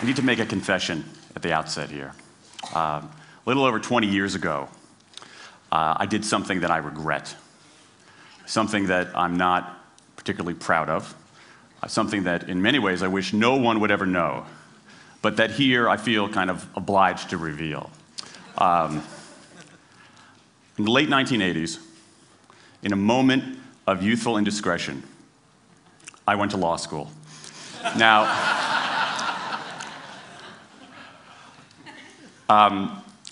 need to make a confession at the outset here. A little over 20 years ago, I did something that I regret, something that I'm not particularly proud of, something that in many ways I wish no one would ever know, but that here I feel kind of obliged to reveal. In the late 1980s, in a moment of youthful indiscretion, I went to law school. Now,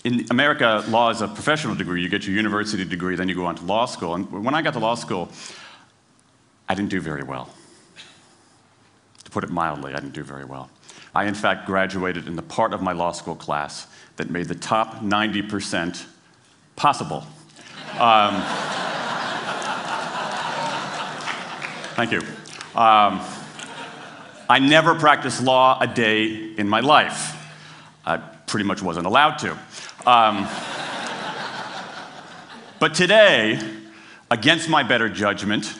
in America, law is a professional degree. You get your university degree, then you go on to law school. And when I got to law school, I didn't do very well. To put it mildly, I didn't do very well. I, in fact, graduated in the part of my law school class that made the top 90% possible. Thank you. I never practiced law a day in my life. I pretty much wasn't allowed to. But today, against my better judgment,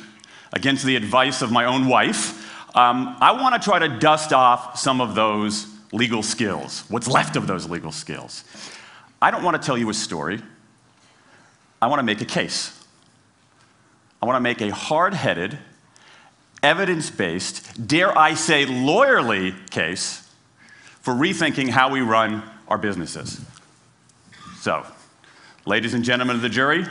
against the advice of my own wife, I want to try to dust off some of those legal skills, what's left of those legal skills. I don't want to tell you a story. I want to make a case. I want to make a hard-headed, evidence-based, dare I say lawyerly case for rethinking how we run our businesses. So, ladies and gentlemen of the jury,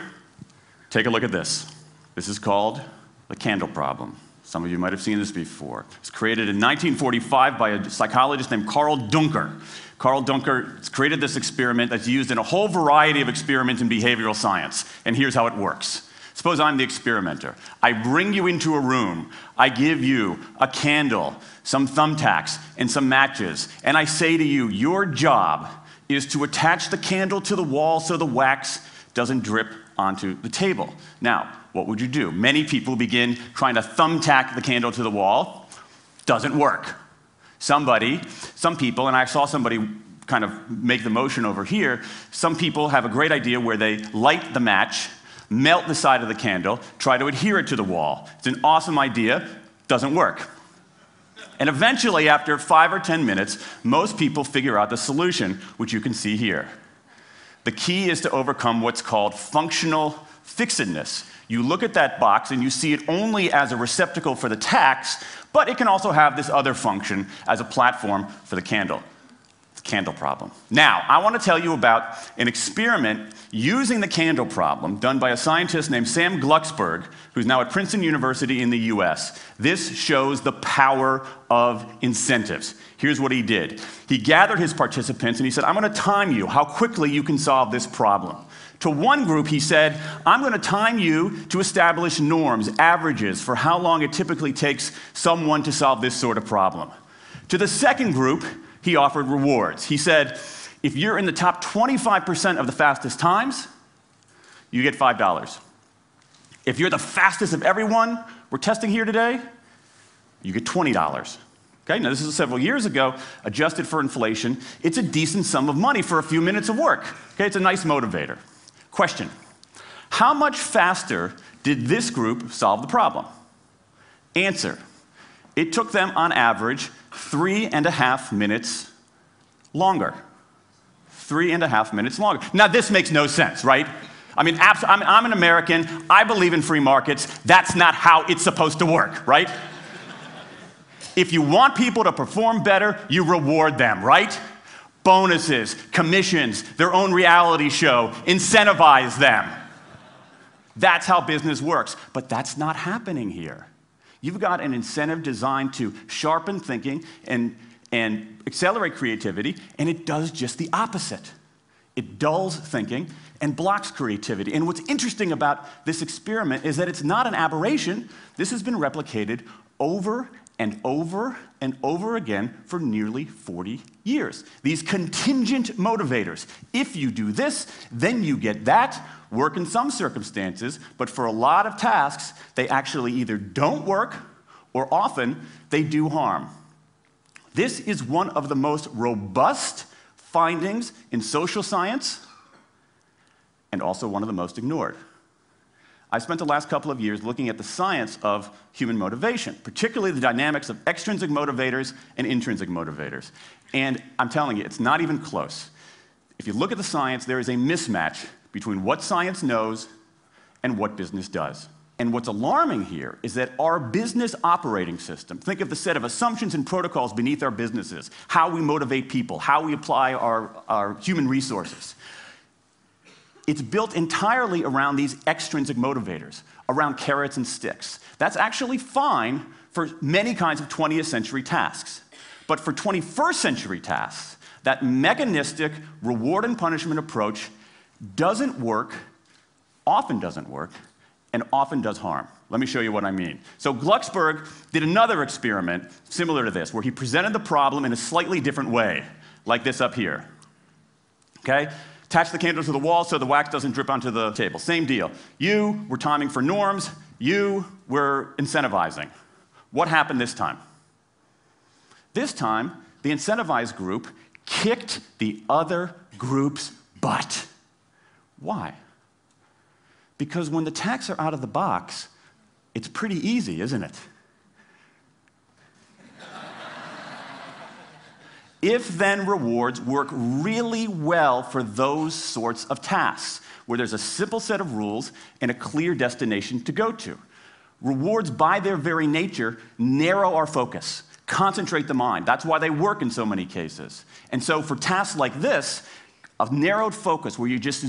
take a look at this. This is called the candle problem. Some of you might have seen this before. It was created in 1945 by a psychologist named Carl Duncker. Carl Duncker created this experiment that's used in a whole variety of experiments in behavioral science. And here's how it works. Suppose I'm the experimenter. I bring you into a room. I give you a candle, some thumbtacks, and some matches. And I say to you, your job is to attach the candle to the wall so the wax doesn't drip onto the table. Now, what would you do? Many people begin trying to thumbtack the candle to the wall. Doesn't work. Some people, and I saw somebody kind of make the motion over here, some people have a great idea where they light the match, melt the side of the candle, try to adhere it to the wall. It's an awesome idea, doesn't work. And eventually, after 5 or 10 minutes, most people figure out the solution, which you can see here. The key is to overcome what's called functional fixedness. You look at that box and you see it only as a receptacle for the tacks, but it can also have this other function as a platform for the candle. The candle problem. Now, I want to tell you about an experiment using the candle problem done by a scientist named Sam Glucksberg, who's now at Princeton University in the US. This shows the power of incentives. Here's what he did. He gathered his participants and he said, I'm going to time you how quickly you can solve this problem. To one group, he said, I'm going to time you to establish norms, averages, for how long it typically takes someone to solve this sort of problem. To the second group, he offered rewards. He said, if you're in the top 25% of the fastest times, you get $5. If you're the fastest of everyone we're testing here today, you get $20. Okay, now this is several years ago, adjusted for inflation. It's a decent sum of money for a few minutes of work. Okay, it's a nice motivator. Question, how much faster did this group solve the problem? Answer, it took them on average 3.5 minutes longer. 3.5 minutes longer. Now this makes no sense, right? I mean, I'm an American, I believe in free markets, that's not how it's supposed to work, right? If you want people to perform better, you reward them, right? Bonuses, commissions, their own reality show, incentivize them. That's how business works, but that's not happening here. You've got an incentive designed to sharpen thinking and accelerate creativity, and it does just the opposite. It dulls thinking and blocks creativity. And what's interesting about this experiment is that it's not an aberration. This has been replicated over and over and over again for nearly 40 years. These contingent motivators. If you do this, then you get that. Work in some circumstances, but for a lot of tasks, they actually either don't work or often they do harm. This is one of the most robust findings in social science and also one of the most ignored. I spent the last couple of years looking at the science of human motivation, particularly the dynamics of extrinsic motivators and intrinsic motivators. And I'm telling you, it's not even close. If you look at the science, there is a mismatch between what science knows and what business does. And what's alarming here is that our business operating system, think of the set of assumptions and protocols beneath our businesses, how we motivate people, how we apply our human resources. It's built entirely around these extrinsic motivators, around carrots and sticks. That's actually fine for many kinds of 20th century tasks. But for 21st century tasks, that mechanistic reward and punishment approach doesn't work, often doesn't work, and often does harm. Let me show you what I mean. So Glucksberg did another experiment similar to this, where he presented the problem in a slightly different way, like this up here. Okay? Attach the candle to the wall so the wax doesn't drip onto the table. Same deal. You were timing for norms. You were incentivizing. What happened this time? This time, the incentivized group kicked the other group's butt. Why? Because when the tasks are out of the box, it's pretty easy, isn't it? If-then rewards work really well for those sorts of tasks, where there's a simple set of rules and a clear destination to go to. Rewards, by their very nature, narrow our focus, concentrate the mind. That's why they work in so many cases. And so for tasks like this, a narrowed focus where you just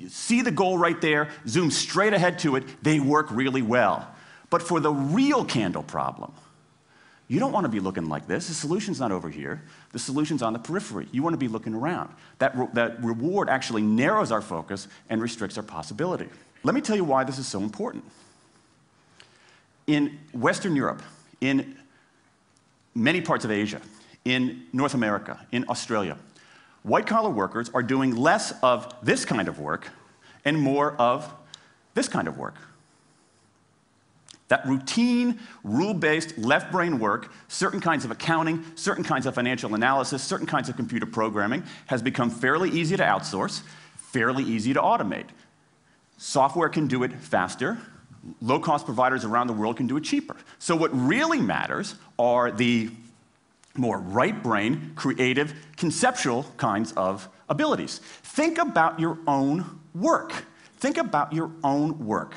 see the goal right there, zoom straight ahead to it, they work really well. But for the real candle problem, you don't want to be looking like this. The solution's not over here. The solution's on the periphery. You want to be looking around. That reward actually narrows our focus and restricts our possibility. Let me tell you why this is so important. In Western Europe, in many parts of Asia, in North America, in Australia, white-collar workers are doing less of this kind of work and more of this kind of work. That routine, rule-based, left-brain work, certain kinds of accounting, certain kinds of financial analysis, certain kinds of computer programming, has become fairly easy to outsource, fairly easy to automate. Software can do it faster. Low-cost providers around the world can do it cheaper. So what really matters are the more right-brain, creative, conceptual kinds of abilities. Think about your own work. Think about your own work.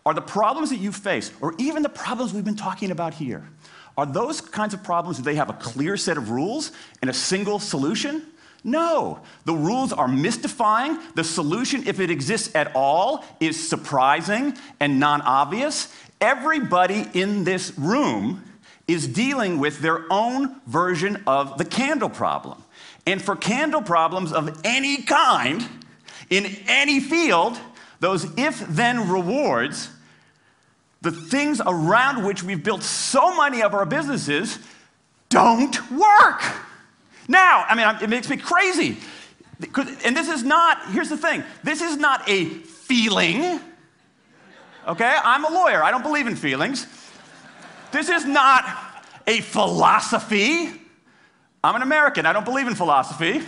Are the problems that you face, or even the problems we've been talking about here, are those kinds of problems, do they have a clear set of rules and a single solution? No. The rules are mystifying. The solution, if it exists at all, is surprising and non-obvious. Everybody in this room is dealing with their own version of the candle problem. And for candle problems of any kind, in any field, those if-then rewards, the things around which we've built so many of our businesses, don't work. Now, I mean, it makes me crazy. And this is not, here's the thing, this is not a feeling. Okay, I'm a lawyer, I don't believe in feelings. This is not a philosophy. I'm an American, I don't believe in philosophy.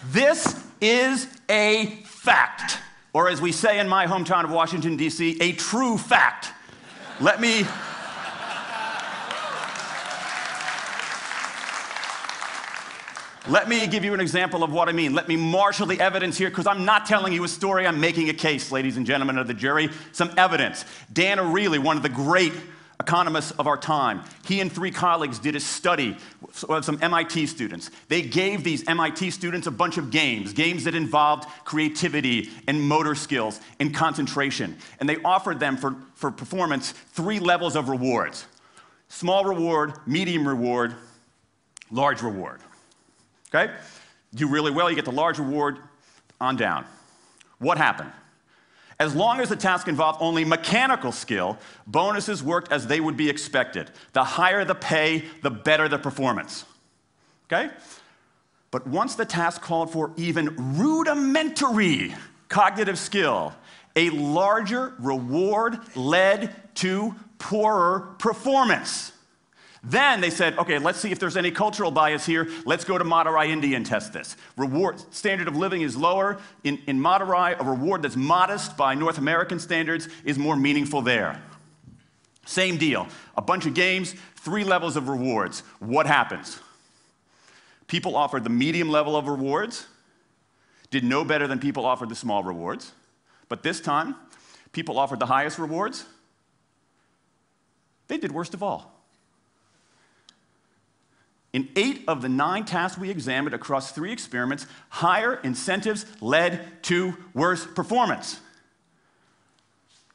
This is a fact, or as we say in my hometown of Washington, D.C., a true fact. Let me give you an example of what I mean. Let me marshal the evidence here, because I'm not telling you a story, I'm making a case, ladies and gentlemen of the jury. Some evidence. Dan Ariely, one of the great economists of our time, he and 3 colleagues did a study of some MIT students. They gave these MIT students a bunch of games that involved creativity and motor skills and concentration. And they offered them for performance 3 levels of rewards. Small reward, medium reward, large reward. Okay? Do really well, you get the large reward, on down. What happened? As long as the task involved only mechanical skill, bonuses worked as they would be expected. The higher the pay, the better the performance. Okay? But once the task called for even rudimentary cognitive skill, a larger reward led to poorer performance. Then they said, okay, let's see if there's any cultural bias here. Let's go to Madurai, India and test this. Standard of living is lower. In Madurai, a reward that's modest by North American standards is more meaningful there. Same deal. A bunch of games, 3 levels of rewards. What happens? People offered the medium level of rewards, did no better than people offered the small rewards. But this time, people offered the highest rewards. They did worst of all. In 8 of the 9 tasks we examined across 3 experiments, higher incentives led to worse performance.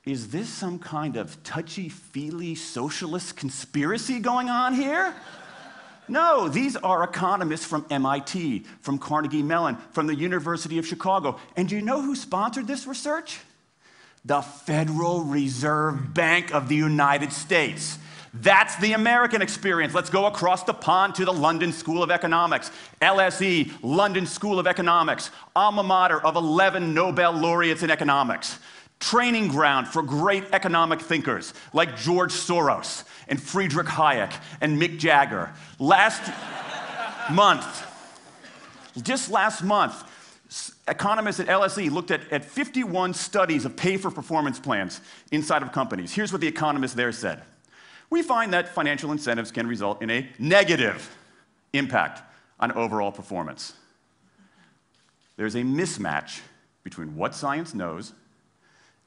Is this some kind of touchy-feely socialist conspiracy going on here? No, these are economists from MIT, from Carnegie Mellon, from the University of Chicago. And do you know who sponsored this research? The Federal Reserve Bank of the United States. That's the American experience. Let's go across the pond to the London School of Economics. LSE, London School of Economics, alma mater of 11 Nobel laureates in economics. Training ground for great economic thinkers like George Soros and Friedrich Hayek and Mick Jagger. Just last month, economists at LSE looked at 51 studies of pay-for-performance plans inside of companies. Here's what the economists there said. We find that financial incentives can result in a negative impact on overall performance. There's a mismatch between what science knows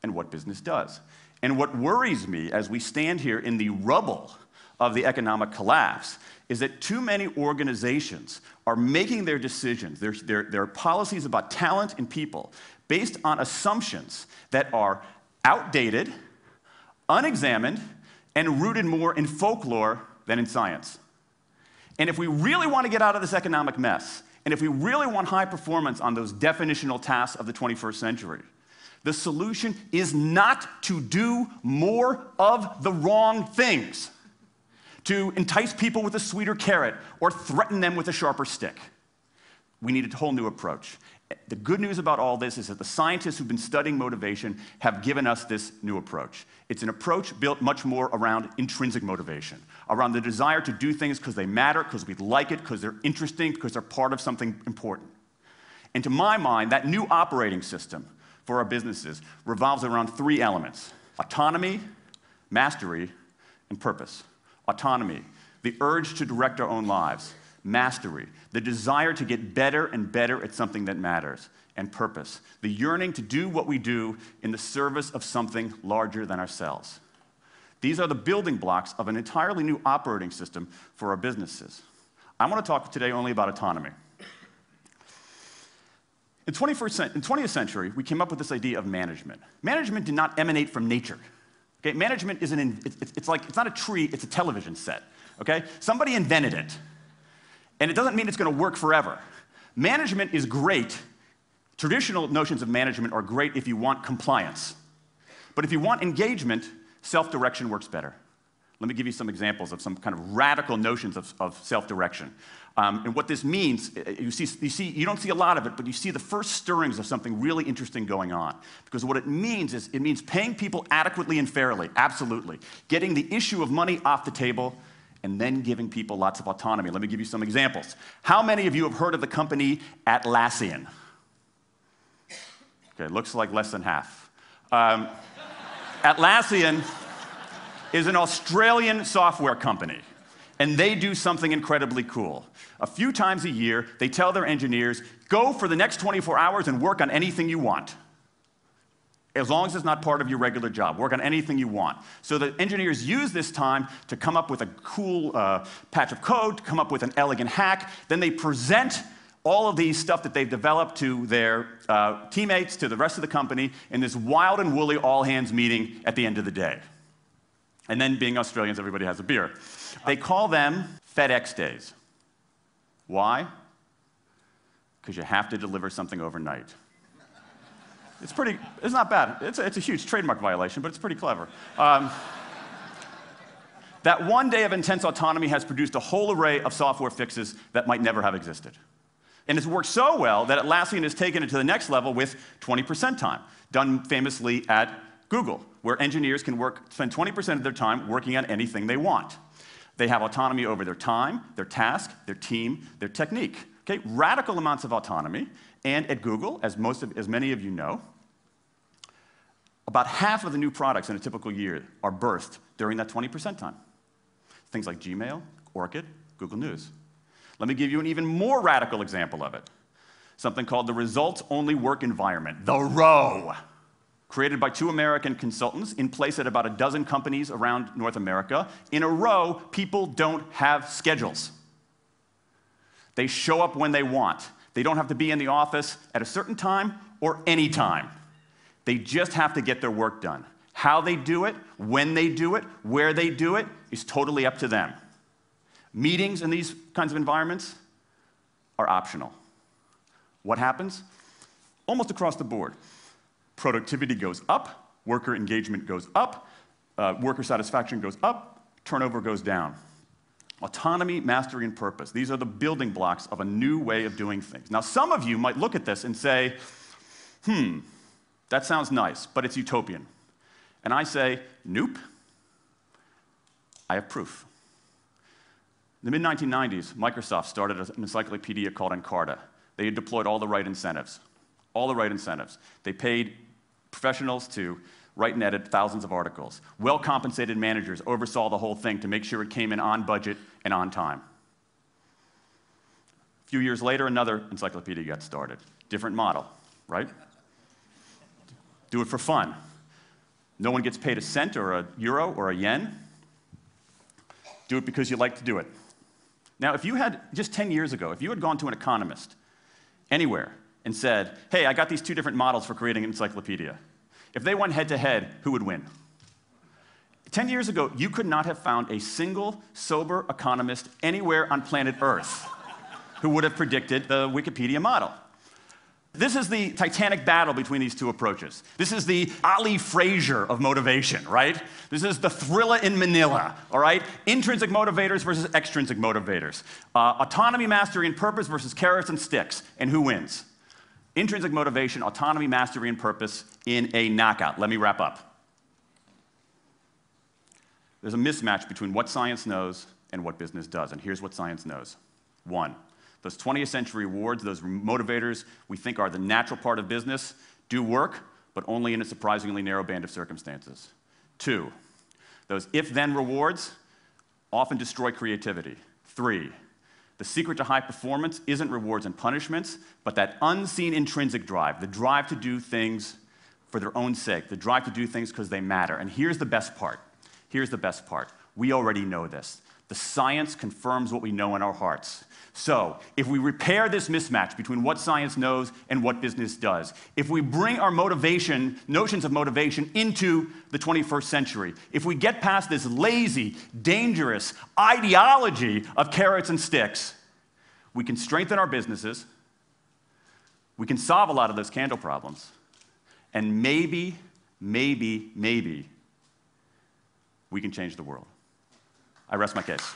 and what business does. And what worries me as we stand here in the rubble of the economic collapse is that too many organizations are making their decisions, their policies about talent and people, based on assumptions that are outdated, unexamined, and rooted more in folklore than in science. And if we really want to get out of this economic mess, and if we really want high performance on those definitional tasks of the 21st century, the solution is not to do more of the wrong things, to entice people with a sweeter carrot or threaten them with a sharper stick. We need a whole new approach. The good news about all this is that the scientists who've been studying motivation have given us this new approach. It's an approach built much more around intrinsic motivation, around the desire to do things because they matter, because we like it, because they're interesting, because they're part of something important. And to my mind, that new operating system for our businesses revolves around 3 elements: autonomy, mastery, and purpose. Autonomy, the urge to direct our own lives. Mastery, the desire to get better and better at something that matters. And purpose, the yearning to do what we do in the service of something larger than ourselves. These are the building blocks of an entirely new operating system for our businesses. I want to talk today only about autonomy. In the 20th century, we came up with this idea of management. Management did not emanate from nature. Okay? Management it's not a tree, it's a television set. Okay? Somebody invented it. And it doesn't mean it's going to work forever. Management is great. Traditional notions of management are great if you want compliance. But if you want engagement, self-direction works better. Let me give you some examples of some kind of radical notions of self-direction. And what this means, you don't see a lot of it, but you see the first stirrings of something really interesting going on. Because what it means is, it means paying people adequately and fairly, absolutely. Getting the issue of money off the table, and then giving people lots of autonomy. Let me give you some examples. How many of you have heard of the company Atlassian? Okay, looks like less than half. Atlassian is an Australian software company, and they do something incredibly cool. A few times a year, they tell their engineers, go for the next 24 hours and work on anything you want. As long as it's not part of your regular job. Work on anything you want. So the engineers use this time to come up with a cool patch of code, to come up with an elegant hack. Then they present all of these stuff that they've developed to their teammates, to the rest of the company, in this wild and woolly all-hands meeting at the end of the day. And then, being Australians, everybody has a beer. They call them FedEx days. Why? Because you have to deliver something overnight. It's not bad. It's a huge trademark violation, but it's pretty clever. That one day of intense autonomy has produced a whole array of software fixes that might never have existed. And it's worked so well that Atlassian has taken it to the next level with 20% time, done famously at Google, where engineers can spend 20% of their time working on anything they want. They have autonomy over their time, their task, their team, their technique. Okay? Radical amounts of autonomy. And at Google, as many of you know, about half of the new products in a typical year are birthed during that 20% time. Things like Gmail, Orchid, Google News. Let me give you an even more radical example of it. Something called the results-only work environment, the ROW, created by 2 American consultants in place at about a dozen companies around North America. In a ROW, people don't have schedules. They show up when they want. They don't have to be in the office at a certain time or any time. They just have to get their work done. How they do it, when they do it, where they do it, is totally up to them. Meetings in these kinds of environments are optional. What happens? Almost across the board. Productivity goes up, worker engagement goes up, worker satisfaction goes up, turnover goes down. Autonomy, mastery, and purpose. These are the building blocks of a new way of doing things. Now, some of you might look at this and say, that sounds nice, but it's utopian. And I say, nope. I have proof. In the mid-1990s, Microsoft started an encyclopedia called Encarta. They had deployed all the right incentives. All the right incentives. They paid professionals to write and edit thousands of articles. Well-compensated managers oversaw the whole thing to make sure it came in on budget and on time. A few years later, another encyclopedia got started. Different model, right? Do it for fun. No one gets paid a cent or a euro or a yen. Do it because you like to do it. Now, if you had, just 10 years ago, if you had gone to an economist anywhere and said, hey, I got these 2 different models for creating an encyclopedia, if they went head-to-head, who would win? 10 years ago, you could not have found a single sober economist anywhere on planet Earth who would have predicted the Wikipedia model. This is the titanic battle between these 2 approaches. This is the Ali Frazier of motivation, right? This is the thriller in Manila, all right? Intrinsic motivators versus extrinsic motivators. Autonomy, mastery, and purpose versus carrots and sticks. And who wins? Intrinsic motivation, autonomy, mastery, and purpose in a knockout. Let me wrap up. There's a mismatch between what science knows and what business does, and here's what science knows. 1, those 20th century rewards, those motivators we think are the natural part of business, do work, but only in a surprisingly narrow band of circumstances. 2, those if-then rewards often destroy creativity. 3, the secret to high performance isn't rewards and punishments, but that unseen intrinsic drive, the drive to do things for their own sake, the drive to do things because they matter. And here's the best part. Here's the best part. We already know this. The science confirms what we know in our hearts. So, if we repair this mismatch between what science knows and what business does, if we bring our motivation, notions of motivation into the 21st century, if we get past this lazy, dangerous ideology of carrots and sticks, we can strengthen our businesses, we can solve a lot of those candle problems, and maybe, we can change the world. I rest my case.